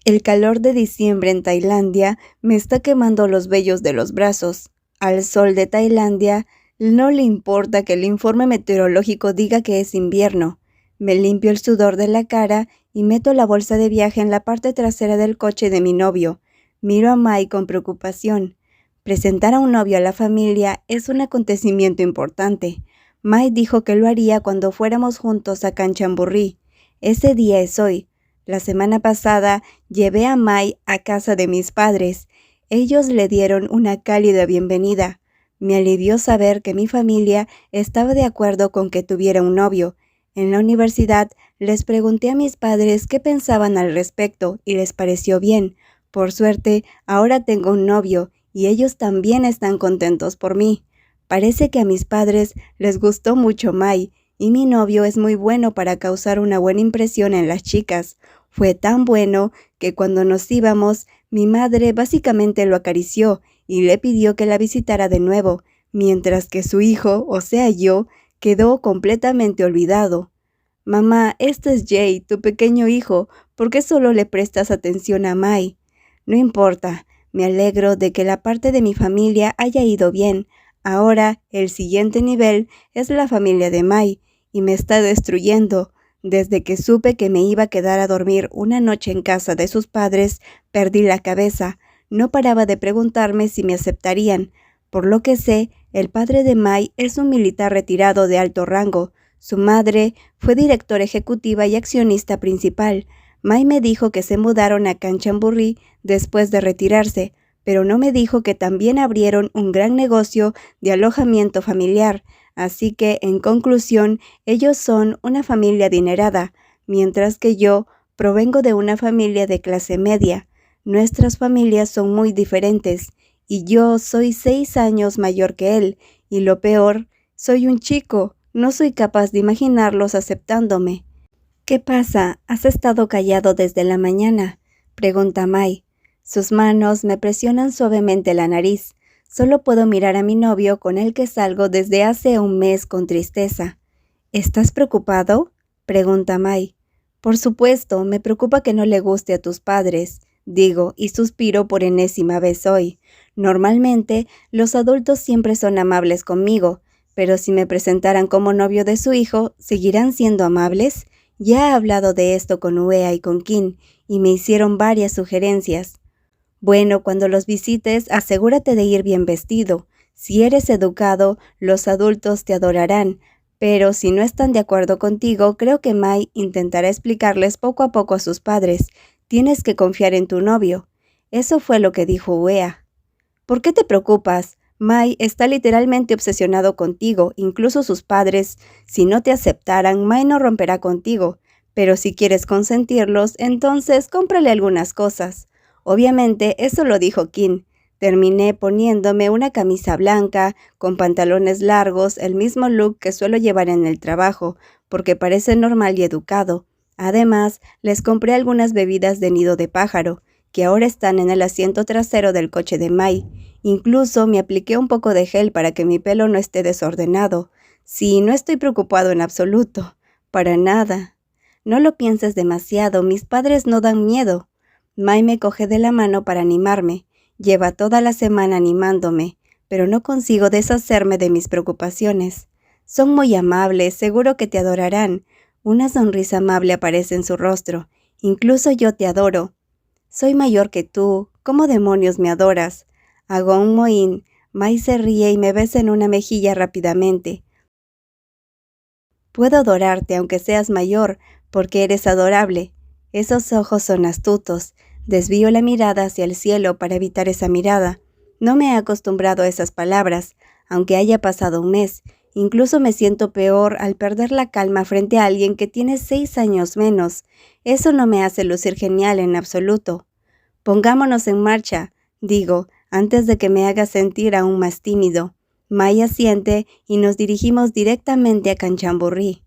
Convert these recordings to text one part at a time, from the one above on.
El calor de diciembre en Tailandia me está quemando los vellos de los brazos. Al sol de Tailandia no le importa que el informe meteorológico diga que es invierno. Me limpio el sudor de la cara y meto la bolsa de viaje en la parte trasera del coche de mi novio. Miro a Mai con preocupación. Presentar a un novio a la familia es un acontecimiento importante. Mai dijo que lo haría cuando fuéramos juntos a Kanchanburri. Ese día es hoy. La semana pasada llevé a Mai a casa de mis padres. Ellos le dieron una cálida bienvenida. Me alivió saber que mi familia estaba de acuerdo con que tuviera un novio. En la universidad les pregunté a mis padres qué pensaban al respecto y les pareció bien. Por suerte, ahora tengo un novio y ellos también están contentos por mí. Parece que a mis padres les gustó mucho Mai y mi novio es muy bueno para causar una buena impresión en las chicas. Fue tan bueno que cuando nos íbamos, mi madre básicamente lo acarició y le pidió que la visitara de nuevo, mientras que su hijo, o sea yo, quedó completamente olvidado. Mamá, este es Jay, tu pequeño hijo, ¿por qué solo le prestas atención a Mai? No importa, me alegro de que la parte de mi familia haya ido bien. Ahora, el siguiente nivel es la familia de Mai, y me está destruyendo. Desde que supe que me iba a quedar a dormir una noche en casa de sus padres, perdí la cabeza. No paraba de preguntarme si me aceptarían. Por lo que sé, el padre de Mai es un militar retirado de alto rango. Su madre fue directora ejecutiva y accionista principal. Mai me dijo que se mudaron a Kanchanburri después de retirarse, pero no me dijo que también abrieron un gran negocio de alojamiento familiar. Así que, en conclusión, ellos son una familia adinerada, mientras que yo provengo de una familia de clase media. Nuestras familias son muy diferentes, y yo soy 6 años mayor que él, y lo peor, soy un chico, no soy capaz de imaginarlos aceptándome. ¿Qué pasa? ¿Has estado callado desde la mañana?, pregunta Mai. Sus manos me presionan suavemente la nariz. Solo puedo mirar a mi novio con el que salgo desde hace un mes con tristeza. ¿Estás preocupado?, pregunta Mai. Por supuesto, me preocupa que no le guste a tus padres, digo, y suspiro por enésima vez hoy. Normalmente, los adultos siempre son amables conmigo, pero si me presentaran como novio de su hijo, ¿seguirán siendo amables? Ya he hablado de esto con Uea y con Kim, y me hicieron varias sugerencias. Bueno, cuando los visites, asegúrate de ir bien vestido. Si eres educado, los adultos te adorarán, pero si no están de acuerdo contigo, creo que Mai intentará explicarles poco a poco a sus padres. Tienes que confiar en tu novio. Eso fue lo que dijo Uea. ¿Por qué te preocupas? Mai está literalmente obsesionado contigo, incluso sus padres. Si no te aceptaran, Mai no romperá contigo. Pero si quieres consentirlos, entonces cómprale algunas cosas. Obviamente, eso lo dijo Kim. Terminé poniéndome una camisa blanca, con pantalones largos, el mismo look que suelo llevar en el trabajo, porque parece normal y educado. Además, les compré algunas bebidas de nido de pájaro, que ahora están en el asiento trasero del coche de Mai. Incluso me apliqué un poco de gel para que mi pelo no esté desordenado. Sí, no estoy preocupado en absoluto. Para nada. No lo pienses demasiado, mis padres no dan miedo. Mai me coge de la mano para animarme. Lleva toda la semana animándome, pero no consigo deshacerme de mis preocupaciones. Son muy amables, seguro que te adorarán. Una sonrisa amable aparece en su rostro. Incluso yo te adoro. Soy mayor que tú. ¿Cómo demonios me adoras? Hago un mohín. Mai se ríe y me besa en una mejilla rápidamente. Puedo adorarte aunque seas mayor, porque eres adorable. Esos ojos son astutos. Desvío la mirada hacia el cielo para evitar esa mirada. No me he acostumbrado a esas palabras, aunque haya pasado un mes. Incluso me siento peor al perder la calma frente a alguien que tiene 6 años menos. Eso no me hace lucir genial en absoluto. Pongámonos en marcha, digo, antes de que me haga sentir aún más tímido. Mai asiente y nos dirigimos directamente a Kanchanburri.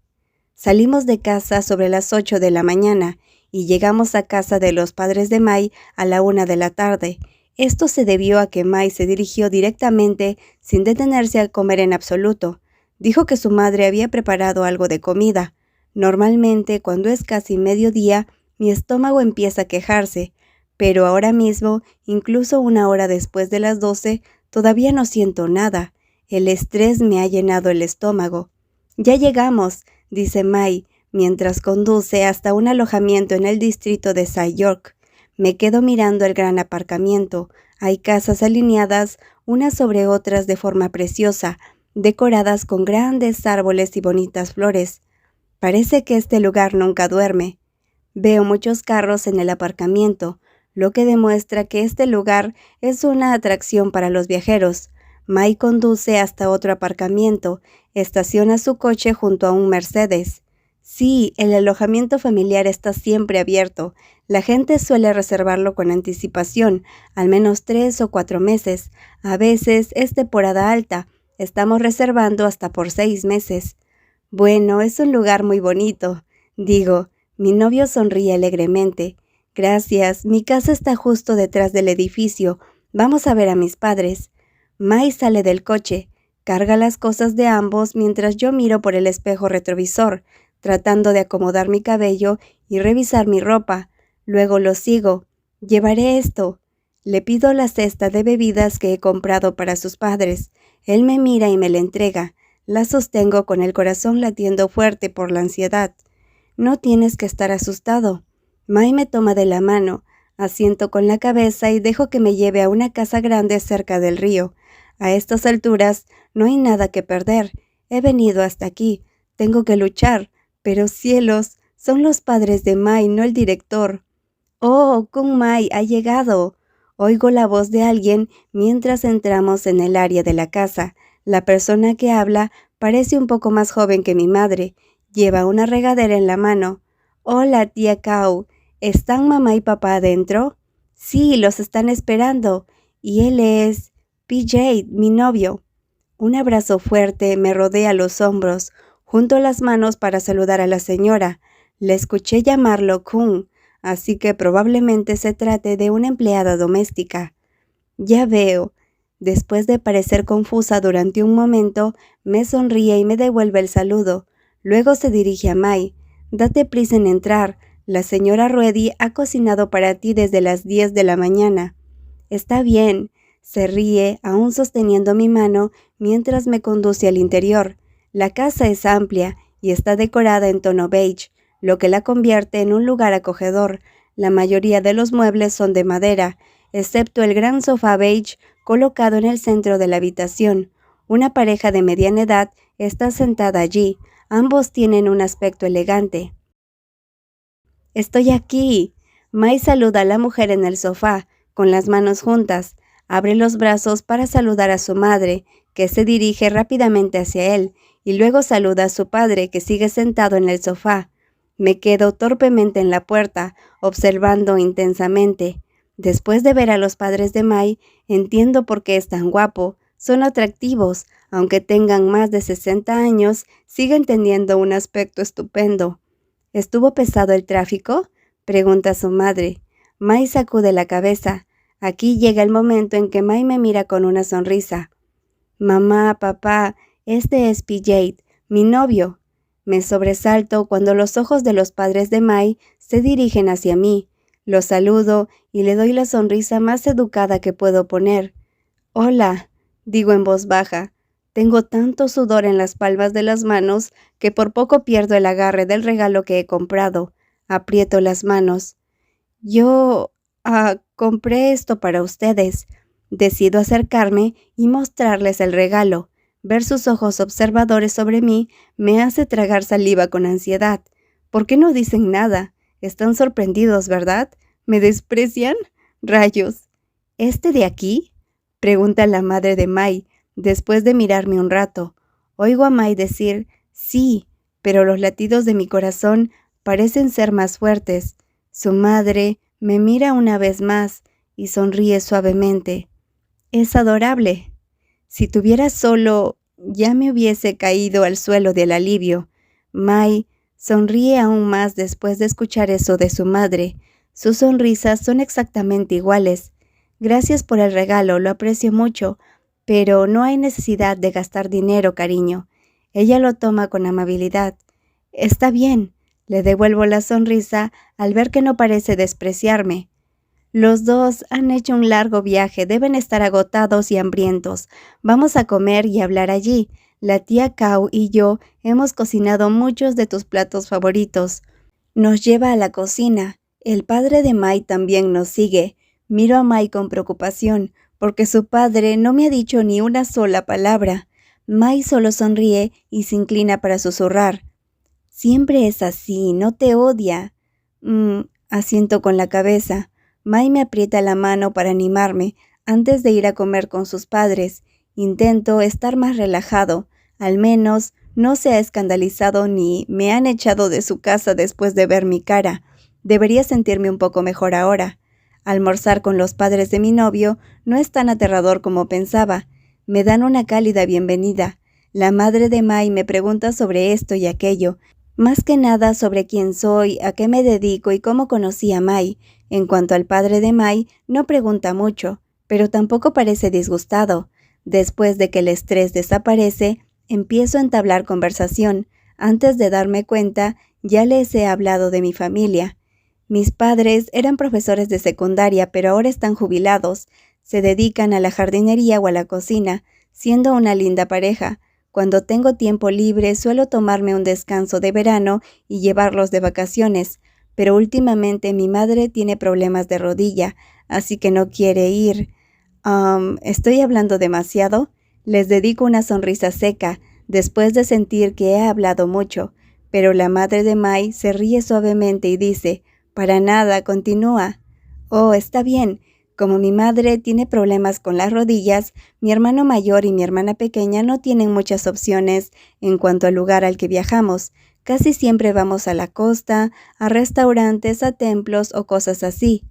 Salimos de casa sobre las 8 de la mañana y llegamos a casa de los padres de Mai a la 1 de la tarde. Esto se debió a que Mai se dirigió directamente sin detenerse a comer en absoluto. Dijo que su madre había preparado algo de comida. Normalmente, cuando es casi mediodía, mi estómago empieza a quejarse, pero ahora mismo, incluso 1 hora después de las 12, todavía no siento nada. El estrés me ha llenado el estómago. «Ya llegamos», dice Mai, mientras conduce hasta un alojamiento en el distrito de Cy York. Me quedo mirando el gran aparcamiento. Hay casas alineadas unas sobre otras de forma preciosa, decoradas con grandes árboles y bonitas flores. Parece que este lugar nunca duerme. Veo muchos carros en el aparcamiento, lo que demuestra que este lugar es una atracción para los viajeros. Mai conduce hasta otro aparcamiento, estaciona su coche junto a un Mercedes. Sí, el alojamiento familiar está siempre abierto. La gente suele reservarlo con anticipación, al menos 3 o 4 meses. A veces es temporada alta. Estamos reservando hasta por 6 meses. Bueno, es un lugar muy bonito. Digo, mi novio sonríe alegremente. Gracias, mi casa está justo detrás del edificio. Vamos a ver a mis padres. Mai sale del coche, carga las cosas de ambos mientras yo miro por el espejo retrovisor, tratando de acomodar mi cabello y revisar mi ropa. Luego lo sigo. Llevaré esto. Le pido la cesta de bebidas que he comprado para sus padres. Él me mira y me la entrega. La sostengo con el corazón latiendo fuerte por la ansiedad. No tienes que estar asustado. Mai me toma de la mano, asiento con la cabeza y dejo que me lleve a una casa grande cerca del río. A estas alturas no hay nada que perder. He venido hasta aquí. Tengo que luchar. Pero cielos, son los padres de Mai, no el director. «Oh, Kung Mai ha llegado». Oigo la voz de alguien mientras entramos en el área de la casa. La persona que habla parece un poco más joven que mi madre. Lleva una regadera en la mano. «Hola, tía Kau. ¿Están mamá y papá adentro?» «Sí, los están esperando. Y él es PJ, mi novio». Un abrazo fuerte me rodea los hombros. Junto las manos para saludar a la señora. Le escuché llamarlo Kung, así que probablemente se trate de una empleada doméstica. «Ya veo». Después de parecer confusa durante un momento, me sonríe y me devuelve el saludo. Luego se dirige a Mai. «Date prisa en entrar. La señora Ruedi ha cocinado para ti desde las 10 de la mañana». «Está bien». Se ríe, aún sosteniendo mi mano, mientras me conduce al interior. La casa es amplia y está decorada en tono beige, lo que la convierte en un lugar acogedor. La mayoría de los muebles son de madera, excepto el gran sofá beige colocado en el centro de la habitación. Una pareja de mediana edad está sentada allí. Ambos tienen un aspecto elegante. «Estoy aquí». Mai saluda a la mujer en el sofá, con las manos juntas. Abre los brazos para saludar a su madre, que se dirige rápidamente hacia él, y luego saluda a su padre, que sigue sentado en el sofá. Me quedo torpemente en la puerta, observando intensamente. Después de ver a los padres de Mai, entiendo por qué es tan guapo. Son atractivos, aunque tengan más de 60 años, siguen teniendo un aspecto estupendo. «¿Estuvo pesado el tráfico?», pregunta su madre. Mai sacude la cabeza. Aquí llega el momento en que Mai me mira con una sonrisa. «Mamá, papá, este es PJ, mi novio». Me sobresalto cuando los ojos de los padres de Mai se dirigen hacia mí. Los saludo y le doy la sonrisa más educada que puedo poner. «Hola», digo en voz baja. Tengo tanto sudor en las palmas de las manos que por poco pierdo el agarre del regalo que he comprado. Aprieto las manos. «Yo compré esto para ustedes». Decido acercarme y mostrarles el regalo. Ver sus ojos observadores sobre mí me hace tragar saliva con ansiedad. ¿Por qué no dicen nada? Están sorprendidos, ¿verdad? ¿Me desprecian? Rayos. ¿Este de aquí?, pregunta la madre de Mai, después de mirarme un rato. Oigo a Mai decir sí, pero los latidos de mi corazón parecen ser más fuertes. Su madre me mira una vez más y sonríe suavemente. «Es adorable». Si tuviera solo, ya me hubiese caído al suelo del alivio. Mai sonríe aún más después de escuchar eso de su madre. Sus sonrisas son exactamente iguales. «Gracias por el regalo, lo aprecio mucho, pero no hay necesidad de gastar dinero, cariño». Ella lo toma con amabilidad. «Está bien», le devuelvo la sonrisa al ver que no parece despreciarme. Los dos han hecho un largo viaje, deben estar agotados y hambrientos. Vamos a comer y hablar allí. La tía Cow y yo hemos cocinado muchos de tus platos favoritos. Nos lleva a la cocina. El padre de Mai también nos sigue. Miro a Mai con preocupación, porque su padre no me ha dicho ni una sola palabra. Mai solo sonríe y se inclina para susurrar. Siempre es así, no te odia. Asiento con la cabeza. Mai me aprieta la mano para animarme antes de ir a comer con sus padres. Intento estar más relajado. Al menos no se ha escandalizado ni me han echado de su casa después de ver mi cara. Debería sentirme un poco mejor ahora. Almorzar con los padres de mi novio no es tan aterrador como pensaba. Me dan una cálida bienvenida. La madre de Mai me pregunta sobre esto y aquello, más que nada sobre quién soy, a qué me dedico y cómo conocí a Mai. En cuanto al padre de Mai, no pregunta mucho, pero tampoco parece disgustado. Después de que el estrés desaparece, empiezo a entablar conversación. Antes de darme cuenta, ya les he hablado de mi familia. Mis padres eran profesores de secundaria, pero ahora están jubilados. Se dedican a la jardinería o a la cocina, siendo una linda pareja. Cuando tengo tiempo libre, suelo tomarme un descanso de verano y llevarlos de vacaciones, pero últimamente mi madre tiene problemas de rodilla, así que no quiere ir. ¿Estoy hablando demasiado? Les dedico una sonrisa seca, después de sentir que he hablado mucho, pero la madre de Mai se ríe suavemente y dice, «Para nada, continúa». «Oh, está bien. Como mi madre tiene problemas con las rodillas, mi hermano mayor y mi hermana pequeña no tienen muchas opciones en cuanto al lugar al que viajamos. Casi siempre vamos a la costa, a restaurantes, a templos o cosas así.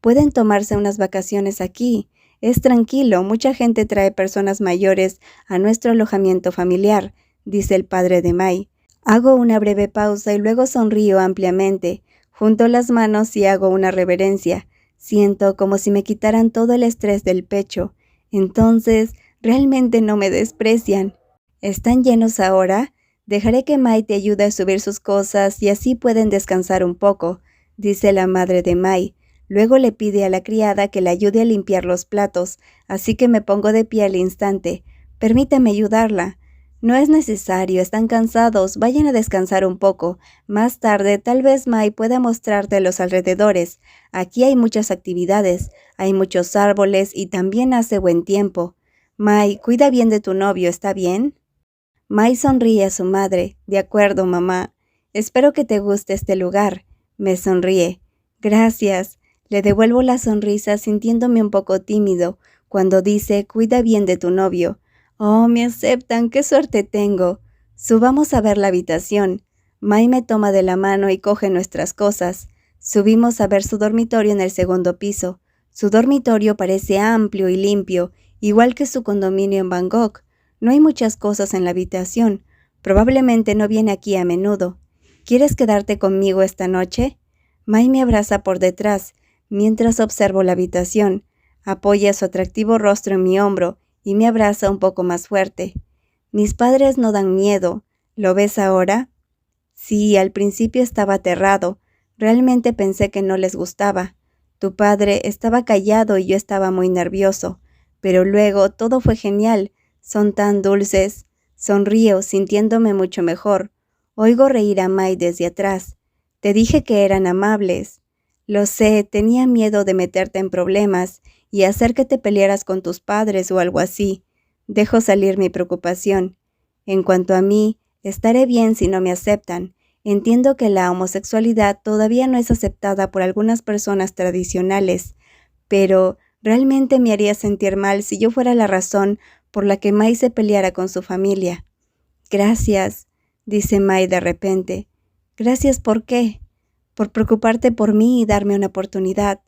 Pueden tomarse unas vacaciones aquí. Es tranquilo, mucha gente trae personas mayores a nuestro alojamiento familiar», dice el padre de Mai. Hago una breve pausa y luego sonrío ampliamente. Junto las manos y hago una reverencia. Siento como si me quitaran todo el estrés del pecho. Entonces, realmente no me desprecian. ¿Están llenos ahora? Dejaré que Mai te ayude a subir sus cosas y así pueden descansar un poco, dice la madre de Mai. Luego le pide a la criada que le ayude a limpiar los platos, así que me pongo de pie al instante. Permítame ayudarla. No es necesario, están cansados, vayan a descansar un poco. Más tarde, tal vez Mai pueda mostrarte los alrededores. Aquí hay muchas actividades, hay muchos árboles y también hace buen tiempo. Mai, cuida bien de tu novio, ¿está bien? Mai sonríe a su madre. De acuerdo, mamá. Espero que te guste este lugar. Me sonríe. Gracias. Le devuelvo la sonrisa sintiéndome un poco tímido cuando dice, cuida bien de tu novio. Oh, me aceptan, qué suerte tengo. Subamos a ver la habitación. Mai me toma de la mano y coge nuestras cosas. Subimos a ver su dormitorio en el segundo piso. Su dormitorio parece amplio y limpio, igual que su condominio en Bangkok. No hay muchas cosas en la habitación. Probablemente no viene aquí a menudo. ¿Quieres quedarte conmigo esta noche? Mai me abraza por detrás, mientras observo la habitación. Apoya su atractivo rostro en mi hombro y me abraza un poco más fuerte. Mis padres no dan miedo. ¿Lo ves ahora? Sí, al principio estaba aterrado. Realmente pensé que no les gustaba. Tu padre estaba callado y yo estaba muy nervioso. Pero luego todo fue genial. Son tan dulces. Sonrío, sintiéndome mucho mejor. Oigo reír a Mai desde atrás. Te dije que eran amables. Lo sé, tenía miedo de meterte en problemas y hacer que te pelearas con tus padres o algo así. Dejo salir mi preocupación. En cuanto a mí, estaré bien si no me aceptan. Entiendo que la homosexualidad todavía no es aceptada por algunas personas tradicionales, pero realmente me haría sentir mal si yo fuera la razón por la que Mai se peleara con su familia. Gracias, dice Mai de repente. ¿Gracias por qué? Por preocuparte por mí y darme una oportunidad,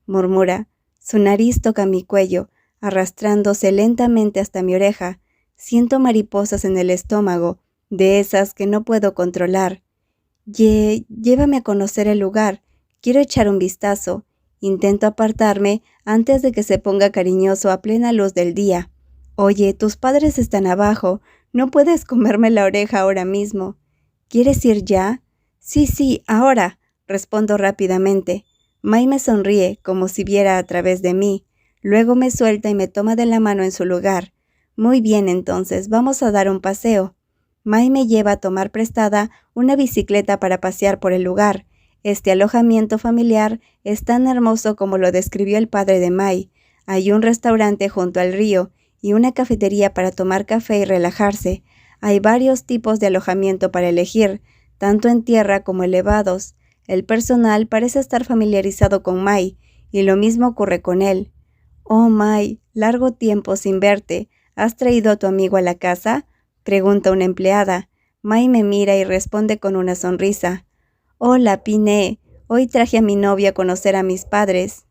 murmura. Su nariz toca mi cuello, arrastrándose lentamente hasta mi oreja. Siento mariposas en el estómago, de esas que no puedo controlar. Llévame a conocer el lugar. Quiero echar un vistazo. Intento apartarme antes de que se ponga cariñoso a plena luz del día. Oye, tus padres están abajo. No puedes comerme la oreja ahora mismo. ¿Quieres ir ya? Sí, ahora, respondo rápidamente. Mai me sonríe, como si viera a través de mí. Luego me suelta y me toma de la mano en su lugar. Muy bien, entonces, vamos a dar un paseo. Mai me lleva a tomar prestada una bicicleta para pasear por el lugar. Este alojamiento familiar es tan hermoso como lo describió el padre de Mai. Hay un restaurante junto al río y una cafetería para tomar café y relajarse. Hay varios tipos de alojamiento para elegir, tanto en tierra como elevados. El personal parece estar familiarizado con Mai, y lo mismo ocurre con él. «Oh, Mai, largo tiempo sin verte. ¿Has traído a tu amigo a la casa?», pregunta una empleada. Mai me mira y responde con una sonrisa. «Hola, Piné. Hoy traje a mi novia a conocer a mis padres».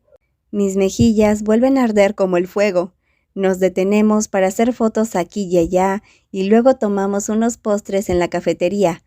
Mis mejillas vuelven a arder como el fuego. Nos detenemos para hacer fotos aquí y allá, y luego tomamos unos postres en la cafetería.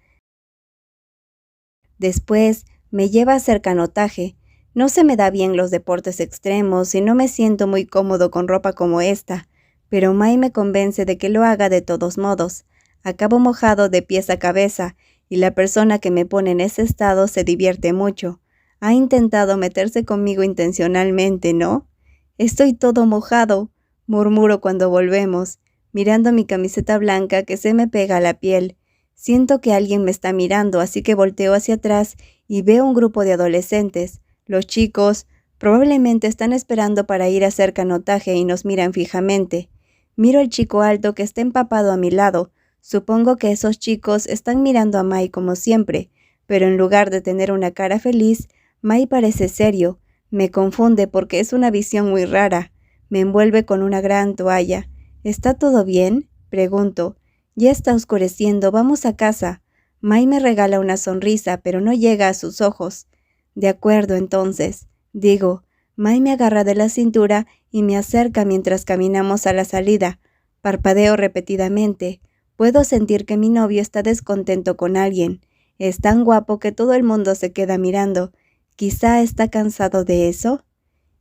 Después, me lleva a hacer canotaje. No se me da bien los deportes extremos y no me siento muy cómodo con ropa como esta, pero Mai me convence de que lo haga de todos modos. Acabo mojado de pies a cabeza, y la persona que me pone en ese estado se divierte mucho. Ha intentado meterse conmigo intencionalmente, ¿no? «Estoy todo mojado», murmuro cuando volvemos, mirando mi camiseta blanca que se me pega a la piel. Siento que alguien me está mirando, así que volteo hacia atrás y veo un grupo de adolescentes. Los chicos probablemente están esperando para ir a hacer canotaje y nos miran fijamente. Miro al chico alto que está empapado a mi lado. Supongo que esos chicos están mirando a Mai como siempre, pero en lugar de tener una cara feliz, Mai parece serio. Me confunde porque es una visión muy rara. Me envuelve con una gran toalla. «¿Está todo bien?», pregunto. «Ya está oscureciendo, vamos a casa». Mai me regala una sonrisa, pero no llega a sus ojos. «De acuerdo, entonces», digo. Mai me agarra de la cintura y me acerca mientras caminamos a la salida. Parpadeo repetidamente. Puedo sentir que mi novio está descontento con alguien. Es tan guapo que todo el mundo se queda mirando. ¿Quizá está cansado de eso?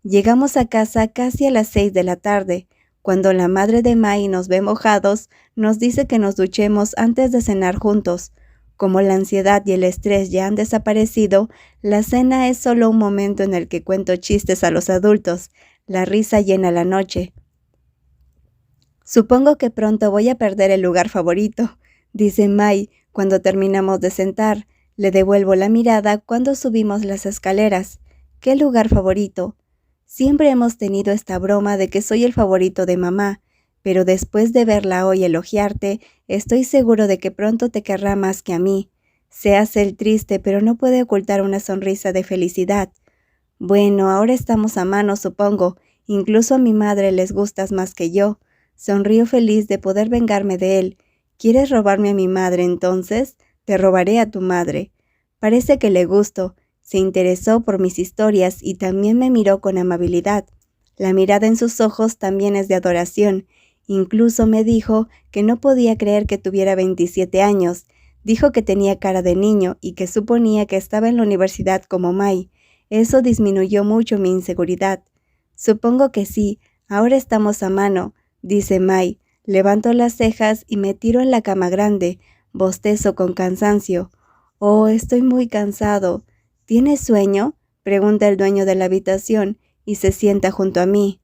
Llegamos a casa casi a las 6 de la tarde. Cuando la madre de Mai nos ve mojados, nos dice que nos duchemos antes de cenar juntos. Como la ansiedad y el estrés ya han desaparecido, la cena es solo un momento en el que cuento chistes a los adultos. La risa llena la noche. «Supongo que pronto voy a perder el lugar favorito», dice Mai cuando terminamos de sentar. Le devuelvo la mirada cuando subimos las escaleras. «¿Qué lugar favorito?». Siempre hemos tenido esta broma de que soy el favorito de mamá, pero después de verla hoy elogiarte, estoy seguro de que pronto te querrá más que a mí. Se hace el triste, pero no puede ocultar una sonrisa de felicidad. «Bueno, ahora estamos a mano, supongo. Incluso a mi madre les gustas más que yo». Sonrío feliz de poder vengarme de él. «¿Quieres robarme a mi madre entonces? Te robaré a tu madre». Parece que le gusto. Se interesó por mis historias y también me miró con amabilidad. La mirada en sus ojos también es de adoración. Incluso me dijo que no podía creer que tuviera 27 años. Dijo que tenía cara de niño y que suponía que estaba en la universidad como Mai. Eso disminuyó mucho mi inseguridad. «Supongo que sí. Ahora estamos a mano», dice Mai. Levanto las cejas y me tiro en la cama grande. Bostezo con cansancio. «Oh, estoy muy cansado». «¿Tienes sueño?», pregunta el dueño de la habitación y se sienta junto a mí.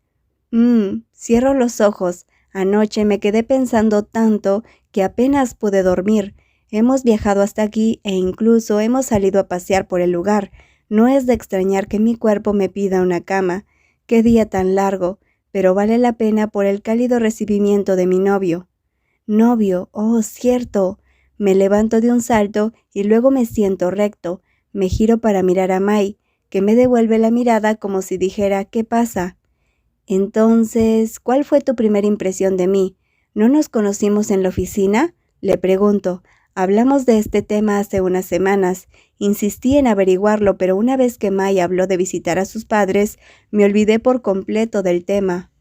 Cierro los ojos. Anoche me quedé pensando tanto que apenas pude dormir. Hemos viajado hasta aquí e incluso hemos salido a pasear por el lugar. No es de extrañar que mi cuerpo me pida una cama. Qué día tan largo, pero vale la pena por el cálido recibimiento de mi novio. «Novio, oh, cierto». Me levanto de un salto y luego me siento recto. Me giro para mirar a Mai, que me devuelve la mirada como si dijera «¿Qué pasa?». «Entonces, ¿cuál fue tu primera impresión de mí? ¿No nos conocimos en la oficina?», le pregunto. Hablamos de este tema hace unas semanas. Insistí en averiguarlo, pero una vez que Mai habló de visitar a sus padres, me olvidé por completo del tema.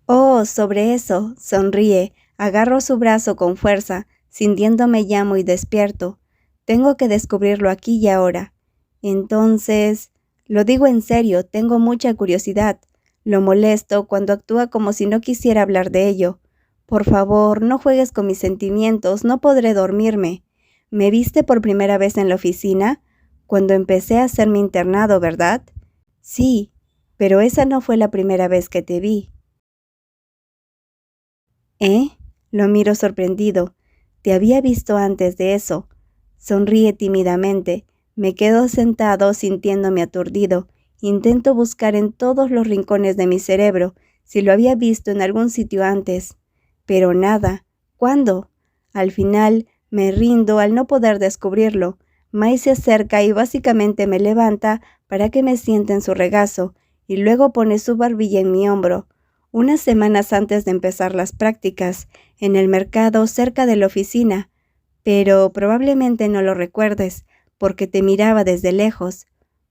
«Oh, sobre eso», sonríe. Agarro su brazo con fuerza, sintiéndome ya muy despierto. «Tengo que descubrirlo aquí y ahora». «Entonces...». Lo digo en serio, tengo mucha curiosidad. Lo molesto cuando actúa como si no quisiera hablar de ello. «Por favor, no juegues con mis sentimientos, no podré dormirme». «¿Me viste por primera vez en la oficina?». «Cuando empecé a hacer mi internado, ¿verdad?». Sí, pero esa no fue la primera vez que te vi. ¿Eh? Lo miro sorprendido. Te había visto antes de eso. Sonríe tímidamente. Me quedo sentado sintiéndome aturdido. Intento buscar en todos los rincones de mi cerebro si lo había visto en algún sitio antes. Pero nada. ¿Cuándo? Al final me rindo al no poder descubrirlo. Mai se acerca y básicamente me levanta para que me siente en su regazo, y luego pone su barbilla en mi hombro. Unas semanas antes de empezar las prácticas, en el mercado cerca de la oficina, pero probablemente no lo recuerdes, porque te miraba desde lejos.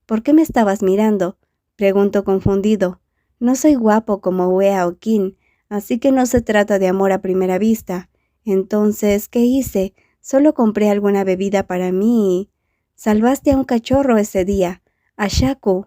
¿Por qué me estabas mirando? Pregunto confundido. No soy guapo como Wea o Qin, así que no se trata de amor a primera vista. Entonces, ¿qué hice? Solo compré alguna bebida para mí y... Salvaste a un cachorro ese día, a Shaku.